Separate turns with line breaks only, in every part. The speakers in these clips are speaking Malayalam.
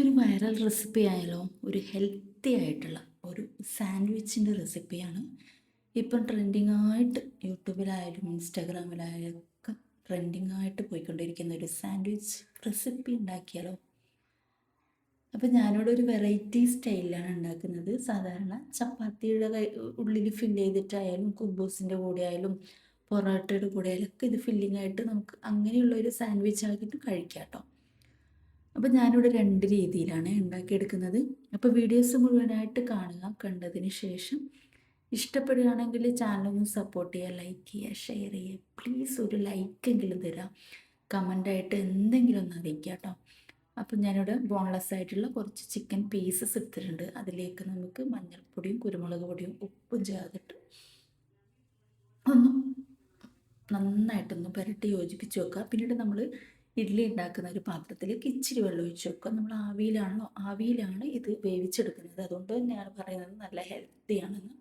ഇന്നൊരു വൈറൽ റെസിപ്പി ആയാലോ? ഒരു ഹെൽത്തി ആയിട്ടുള്ള ഒരു സാൻഡ്വിച്ചിൻ്റെ റെസിപ്പിയാണ്. ഇപ്പം ട്രെൻഡിങ് ആയിട്ട് യൂട്യൂബിലായാലും ഇൻസ്റ്റാഗ്രാമിലായാലും ഒക്കെ ട്രെൻഡിങ് ആയിട്ട് പോയിക്കൊണ്ടിരിക്കുന്ന ഒരു സാൻഡ്വിച്ച് റെസിപ്പി ഉണ്ടാക്കിയാലോ? അപ്പം ഞാനിവിടെ ഒരു വെറൈറ്റി സ്റ്റൈലിലാണ് ഉണ്ടാക്കുന്നത്. സാധാരണ ചപ്പാത്തിയുടെ ഉള്ളിൽ ഫില്ല് ചെയ്തിട്ടായാലും കുബൂസിൻ്റെ കൂടെ ആയാലും പൊറോട്ടയുടെ കൂടെ ആയാലും ഒക്കെ ഇത് ഫില്ലിംഗ് ആയിട്ട് നമുക്ക് അങ്ങനെയുള്ള ഒരു സാൻഡ്വിച്ച് ആക്കിയിട്ട് കഴിക്കാം കേട്ടോ. അപ്പോൾ ഞാനിവിടെ 2 രീതിയിലാണ് ഉണ്ടാക്കിയെടുക്കുന്നത്. അപ്പോൾ വീഡിയോസ് മുഴുവനായിട്ട് കാണുക. കണ്ടതിന് ശേഷം ഇഷ്ടപ്പെടുകയാണെങ്കിൽ ചാനലൊന്ന് സപ്പോർട്ട് ചെയ്യുക, ലൈക്ക് ചെയ്യുക, ഷെയർ ചെയ്യുക. പ്ലീസ് ഒരു ലൈക്കെങ്കിലും തരാം. കമൻ്റായിട്ട് എന്തെങ്കിലും ഒന്ന് അറിയിക്കുക കേട്ടോ. അപ്പോൾ ഞാനിവിടെ ബോൺലെസ് ആയിട്ടുള്ള കുറച്ച് ചിക്കൻ പീസസ് എടുത്തിട്ടുണ്ട്. അതിലേക്ക് നമുക്ക് മഞ്ഞൾപ്പൊടിയും കുരുമുളക് പൊടിയും ഉപ്പും ചേർത്തിട്ട് ഒന്ന് നന്നായിട്ടൊന്ന് പുരട്ടി യോജിപ്പിച്ച് വെക്കുക. പിന്നീട് നമ്മൾ ഇഡ്ഡലി ഉണ്ടാക്കുന്ന ഒരു പാത്രത്തിലേക്ക് ഇച്ചിരി വെള്ളം ഒഴിച്ച് വെക്കുക. നമ്മൾ ആവിയിലാണ് ഇത് വേവിച്ചെടുക്കുന്നത്. അതുകൊണ്ട് തന്നെയാണ് പറയുന്നത് നല്ല ഹെൽത്തിയാണെന്ന്.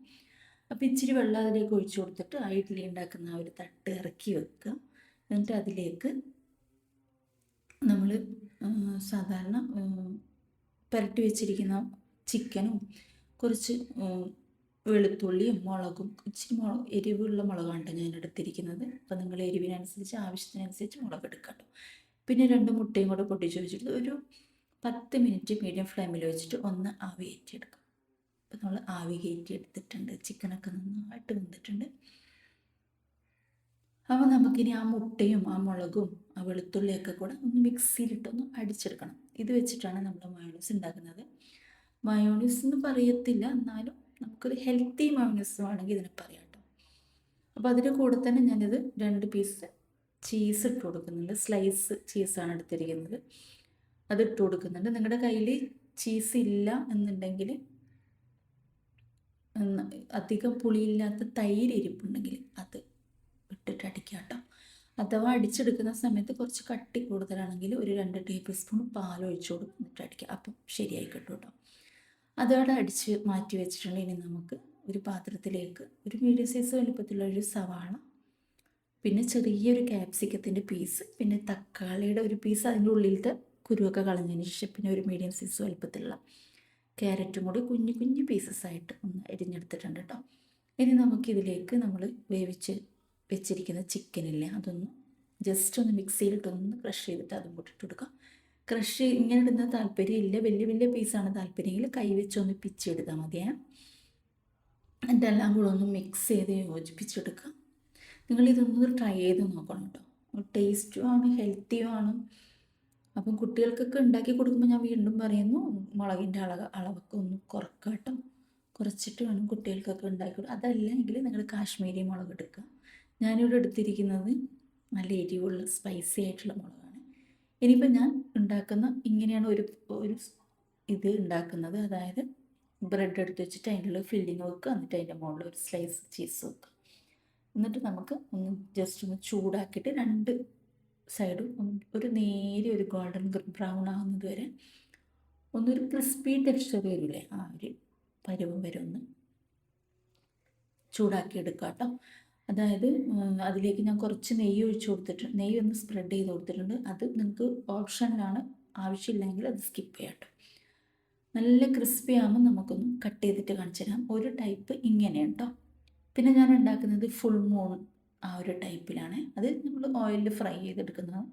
അപ്പോൾ ഇച്ചിരി വെള്ളം അതിലേക്ക് ഒഴിച്ച് കൊടുത്തിട്ട് ആ ഇഡ്ഡലി ഉണ്ടാക്കുന്ന ആ ഒരു തട്ട് ഇറക്കി വെക്കുക. എന്നിട്ട് അതിലേക്ക് നമ്മൾ സാധാരണ പുരട്ടി വെച്ചിരിക്കുന്ന ചിക്കനും കുറച്ച് വെളുത്തുള്ളിയും മുളകും ഇച്ചിരി എരിവുള്ള മുളകാണ് ഞാൻ എടുത്തിരിക്കുന്നത്. അപ്പോൾ നിങ്ങൾ എരിവിനനുസരിച്ച് ആവശ്യത്തിനനുസരിച്ച് മുളക് എടുക്കാം കേട്ടോ. പിന്നെ 2 മുട്ടയും കൂടെ പൊട്ടിച്ച് വെച്ചിട്ട് ഒരു 10 മിനിറ്റ് മീഡിയം ഫ്ലെയിമിൽ വെച്ചിട്ട് ഒന്ന് ആവി കയറ്റിയെടുക്കാം. അപ്പോൾ നമ്മൾ ആവി കയറ്റി എടുത്തിട്ടുണ്ട്. ചിക്കനൊക്കെ നന്നായിട്ട് വെന്തിട്ടുണ്ട്. അപ്പോൾ നമുക്കിനി ആ മുട്ടയും ആ മുളകും ആ വെളുത്തുള്ളിയൊക്കെ കൂടെ ഒന്ന് മിക്സിയിലിട്ടൊന്ന് അടിച്ചെടുക്കണം. ഇത് വെച്ചിട്ടാണ് നമ്മൾ മയോണീസ് ഉണ്ടാക്കുന്നത്. മയോണീസ് എന്ന് പറയത്തില്ല, എന്നാലും നമുക്കൊരു ഹെൽത്തി മയോണീസ് വേണമെങ്കിൽ ഇതിനെ പറയാം കേട്ടോ. അപ്പോൾ അതിൻ്റെ കൂടെ തന്നെ ഞാനിത് 2 പീസ് ചീസ് ഇട്ട് കൊടുക്കുന്നുണ്ട്. സ്ലൈസ് ചീസാണ് എടുത്തിരിക്കുന്നത്. അതിട്ട് കൊടുക്കുന്നുണ്ട്. നിങ്ങളുടെ കയ്യിൽ ചീസ് ഇല്ല എന്നുണ്ടെങ്കിൽ അധികം പുളിയില്ലാത്ത തൈര് ഇരിപ്പുണ്ടെങ്കിൽ അത് ഇട്ടിട്ട് അടിക്കുക കേട്ടോ. അഥവാ അടിച്ചെടുക്കുന്ന സമയത്ത് കുറച്ച് കട്ടി കൂടുതലാണെങ്കിൽ ഒരു 2 ടേബിൾ സ്പൂൺ പാൽ ഒഴിച്ച് കൊടുത്തിട്ട് അടിക്കുക. അപ്പം ശരിയായി കിട്ടും കേട്ടോ. അതോടെ അടിച്ച് മാറ്റി വെച്ചിട്ടുണ്ട്. ഇനി നമുക്ക് ഒരു പാത്രത്തിലേക്ക് ഒരു മീഡിയം സൈസ് വലുപ്പത്തിലുള്ള ഒരു സവാള, പിന്നെ ചെറിയൊരു ക്യാപ്സിക്കത്തിൻ്റെ പീസ്, പിന്നെ തക്കാളിയുടെ ഒരു പീസ്, അതിൻ്റെ ഉള്ളിലത്തെ കുരുവൊക്കെ കളഞ്ഞതിന് ശേഷം പിന്നെ ഒരു മീഡിയം സൈസ് വലുപ്പത്തിലുള്ള ക്യാരറ്റും കൂടി കുഞ്ഞു കുഞ്ഞു പീസസ് ആയിട്ട് ഒന്ന് അരിഞ്ഞെടുത്തിട്ടുണ്ട് കേട്ടോ. ഇനി നമുക്കിതിലേക്ക് നമ്മൾ വേവിച്ച് വെച്ചിരിക്കുന്ന ചിക്കനില്ലേ, അതൊന്ന് ജസ്റ്റ് ഒന്ന് മിക്സിയിലിട്ടൊന്ന് ക്രഷ് ചെയ്തിട്ട് അതും കൂടി ഇട്ട് കൊടുക്കാം. ക്രഷ് ഇങ്ങനെ ഇടുന്ന താല്പര്യമില്ല, വലിയ വലിയ പീസാണ് താല്പര്യമെങ്കിൽ കൈ വെച്ചൊന്ന് പിച്ചെടുത്താൽ മതിയേ. ഇതെല്ലാം കൂടെ ഒന്ന് മിക്സ് ചെയ്ത് യോജിപ്പിച്ചെടുക്കാം. നിങ്ങളിതൊന്ന് ട്രൈ ചെയ്ത് നോക്കണം കേട്ടോ. ടേസ്റ്റുമാണ്, ഹെൽത്തിയുമാണ്. അപ്പം കുട്ടികൾക്കൊക്കെ ഉണ്ടാക്കി കൊടുക്കുമ്പോൾ ഞാൻ വീണ്ടും പറയുന്നു, മുളകിൻ്റെ അളവൊക്കെ ഒന്ന് കുറക്കുക കേട്ടോ. കുറച്ചിട്ട് വേണം കുട്ടികൾക്കൊക്കെ ഉണ്ടാക്കി കൊടുക്കുക. അതല്ലെങ്കിൽ നിങ്ങൾ കാശ്മീരി മുളക് എടുക്കുക. ഞാനിവിടെ എടുത്തിരിക്കുന്നത് നല്ല എരിവുള്ള സ്പൈസി ആയിട്ടുള്ള മുളകാണ്. ഇനിയിപ്പോൾ ഞാൻ ഉണ്ടാക്കുന്ന ഇങ്ങനെയാണ് ഒരു ഇത് ഉണ്ടാക്കുന്നത്. അതായത് ബ്രെഡ് എടുത്ത് വെച്ചിട്ട് അതിൻ്റെ ഫില്ലിങ് വെക്കുക, എന്നിട്ട് അതിൻ്റെ മുകളിൽ ഒരു സ്ലൈസ് ചീസ് വെക്കുക. എന്നിട്ട് നമുക്ക് ഒന്ന് ജസ്റ്റ് ഒന്ന് ചൂടാക്കിയിട്ട് 2 സൈഡും ഒരു നേരിയ ഒരു ഗോൾഡൻ ബ്രൗൺ ആകുന്നത് വരെ ഒന്നൊരു ക്രിസ്പി ടെക്സ്ചർ വരില്ലേ, ആ ഒരു പരുവം വരെ ഒന്ന് ചൂടാക്കി എടുക്കുക കേട്ടോ. അതായത് അതിലേക്ക് ഞാൻ കുറച്ച് നെയ്യ് ഒഴിച്ച് കൊടുത്തിട്ടുണ്ട്. നെയ്യ് ഒന്ന് സ്പ്രെഡ് ചെയ്ത് കൊടുത്തിട്ടുണ്ട്. അത് നിങ്ങൾക്ക് ഓപ്ഷനിലാണ്, ആവശ്യമില്ലെങ്കിൽ അത് സ്കിപ്പ് ചെയ്യാം കേട്ടോ. നല്ല ക്രിസ്പി ആകുമ്പോൾ നമുക്കൊന്ന് കട്ട് ചെയ്തിട്ട് കാണിച്ചു തരാം. ഒരു ടൈപ്പ് ഇങ്ങനെയാണ് കേട്ടോ. പിന്നെ ഞാൻ ഉണ്ടാക്കുന്നത് ഫുൾ മൂൺ ആ ഒരു ടൈപ്പിലാണ്. അത് നമ്മൾ ഓയിലിൽ ഫ്രൈ ചെയ്തെടുക്കുന്നതാണ്.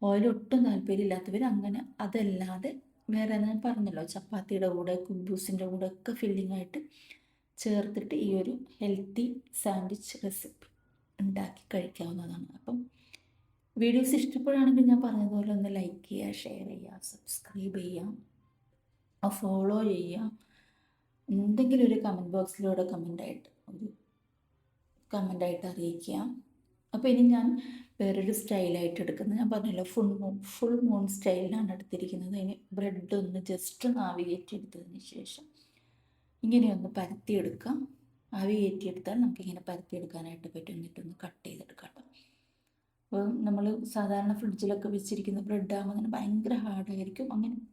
ഓയിൽ ഒട്ടും താല്പര്യമില്ലാത്തവർ അങ്ങനെ, അതല്ലാതെ വേറെ ഞാൻ പറഞ്ഞല്ലോ ചപ്പാത്തിയുടെ കൂടെ കുബൂസിൻ്റെ കൂടെ ഒക്കെ ഫില്ലിംഗ് ആയിട്ട് ചേർത്തിട്ട് ഈ ഒരു ഹെൽത്തി സാൻഡ്വിച്ച് റെസിപ്പി ഉണ്ടാക്കി കഴിക്കാവുന്നതാണ്. അപ്പം വീഡിയോസ് ഇഷ്ടപ്പെടുകയാണെങ്കിൽ ഞാൻ പറഞ്ഞതുപോലെ ഒന്ന് ലൈക്ക് ചെയ്യുക, ഷെയർ ചെയ്യുക, സബ്സ്ക്രൈബ് ചെയ്യുക, ഫോളോ ചെയ്യുക. എന്തെങ്കിലും ഒരു കമൻറ്റ് ബോക്സിലൂടെ കമൻ്റായിട്ട് അറിയിക്കുക. അപ്പോൾ ഇനി ഞാൻ വേറൊരു സ്റ്റൈലായിട്ട് എടുക്കുന്നത്, ഞാൻ പറഞ്ഞല്ലോ ഫുൾ മൂൺ സ്റ്റൈലിലാണ് എടുത്തിരിക്കുന്നത്. അതിന് ബ്രെഡ് ഒന്ന് ജസ്റ്റ് ഒന്ന് ആവി കയറ്റിയെടുത്തതിന് ശേഷം ഇങ്ങനെയൊന്ന് പരത്തിയെടുക്കാം. ആവി കയറ്റിയെടുത്താൽ നമുക്കിങ്ങനെ പരത്തിയെടുക്കാനായിട്ട് പറ്റും. എന്നിട്ടൊന്ന് കട്ട് ചെയ്തെടുക്കാം കേട്ടോ. അപ്പോൾ നമ്മൾ സാധാരണ ഫ്രിഡ്ജിലൊക്കെ വെച്ചിരിക്കുന്ന ബ്രെഡ് ആകുമ്പോൾ തന്നെ ഭയങ്കര ഹാർഡായിരിക്കും.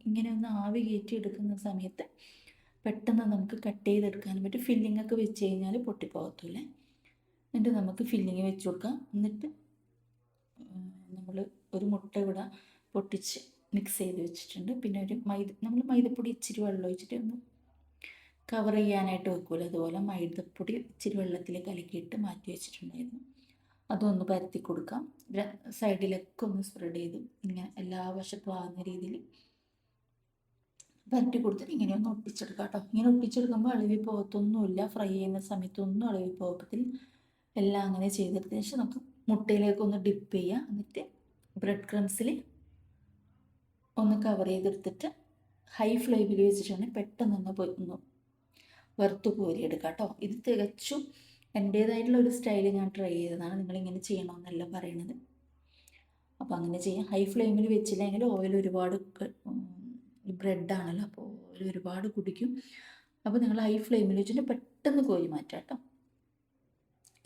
ഇങ്ങനെ ഒന്ന് ആവി കയറ്റിയെടുക്കുന്ന സമയത്ത് പെട്ടെന്ന് നമുക്ക് കട്ട് ചെയ്തെടുക്കാനും പറ്റും. ഫില്ലിംഗ് ഒക്കെ വെച്ച് കഴിഞ്ഞാൽ പൊട്ടിപ്പോകത്തില്ലേ. എന്നിട്ട് നമുക്ക് ഫില്ലിങ് വെച്ച് കൊടുക്കാം. എന്നിട്ട് നമ്മൾ ഒരു മുട്ട ഇവിടെ പൊട്ടിച്ച് മിക്സ് ചെയ്ത് വെച്ചിട്ടുണ്ട്. പിന്നെ ഒരു നമ്മൾ മൈദപ്പൊടി ഇച്ചിരി വെള്ളം ഒഴിച്ചിട്ട് ഒന്ന് കവർ ചെയ്യാനായിട്ട് വെക്കൂല, അതുപോലെ മൈദപ്പൊടി ഇച്ചിരി വെള്ളത്തിൽ കലക്കിയിട്ട് മാറ്റി വെച്ചിട്ടുണ്ടായിരുന്നു. അതൊന്ന് പരത്തി കൊടുക്കാം. സൈഡിലൊക്കെ ഒന്ന് സ്പ്രെഡ് ചെയ്ത് ഇങ്ങനെ എല്ലാ വശത്തും ആകുന്ന രീതിയിൽ പരട്ടി കൊടുത്തിട്ട് ഇങ്ങനെ ഒന്ന് ഒട്ടിച്ചെടുക്കാം കേട്ടോ. ഇങ്ങനെ ഒട്ടിച്ചെടുക്കുമ്പോൾ അളവിൽ പോകത്തൊന്നുമില്ല, ഫ്രൈ ചെയ്യുന്ന സമയത്തൊന്നും അളവിൽ പോകത്തിൽ. എല്ലാം അങ്ങനെ ചെയ്തെടുത്തതിന് ശേഷം നമുക്ക് മുട്ടയിലേക്ക് ഒന്ന് ഡിപ്പ് ചെയ്യുക. എന്നിട്ട് ബ്രെഡ് ക്രംസിൽ ഒന്ന് കവർ ചെയ്തെടുത്തിട്ട് ഹൈ ഫ്ലെയിമിൽ വെച്ചിട്ടാണ് പെട്ടെന്നൊന്ന് ഒന്ന് വറുത്ത് കോരിയെടുക്കാം കേട്ടോ. ഇത് തികച്ചും എൻ്റേതായിട്ടുള്ള ഒരു സ്റ്റൈൽ ഞാൻ ട്രൈ ചെയ്തതാണ്, നിങ്ങളിങ്ങനെ ചെയ്യണമെന്നല്ല പറയണത്. അപ്പോൾ അങ്ങനെ ചെയ്യാം. ഹൈ ഫ്ലെയിമിൽ വെച്ചില്ലെങ്കിൽ ഓയിൽ ഒരുപാട് ബ്രെഡാണല്ലോ, അപ്പോൾ ഓയിൽ ഒരുപാട് കുടിക്കും. അപ്പോൾ നിങ്ങൾ ഹൈ ഫ്ലെയിമിൽ വെച്ചിട്ട് പെട്ടെന്ന് കോരി മാറ്റാം കേട്ടോ.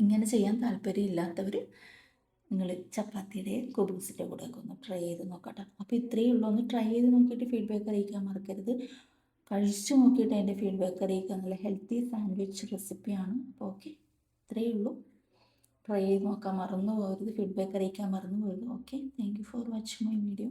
ഇങ്ങനെ ചെയ്യാൻ താല്പര്യമില്ലാത്തവർ നിങ്ങൾ ചപ്പാത്തിയുടെ കുബൂസിൻ്റെ കൂടെ ഒക്കെ ഒന്ന് ട്രൈ ചെയ്ത് നോക്കട്ടെ. അപ്പോൾ ഇത്രയേ ഉള്ളൂ. ഒന്ന് ട്രൈ ചെയ്ത് നോക്കിയിട്ട് ഫീഡ്ബാക്ക് അറിയിക്കാൻ മറക്കരുത്. കഴിച്ചു നോക്കിയിട്ട് അതിൻ്റെ ഫീഡ്ബാക്ക് അറിയിക്കുക. നല്ല ഹെൽത്തി സാൻഡ്വിച്ച് റെസിപ്പിയാണ്. അപ്പോൾ ഓക്കെ, ഇത്രയേ ഉള്ളൂ. ട്രൈ ചെയ്ത് നോക്കാൻ മറന്നു പോകരുത്, ഫീഡ്ബാക്ക് അറിയിക്കാൻ മറന്നു പോകരുത്. Okay, thank you for watching my video.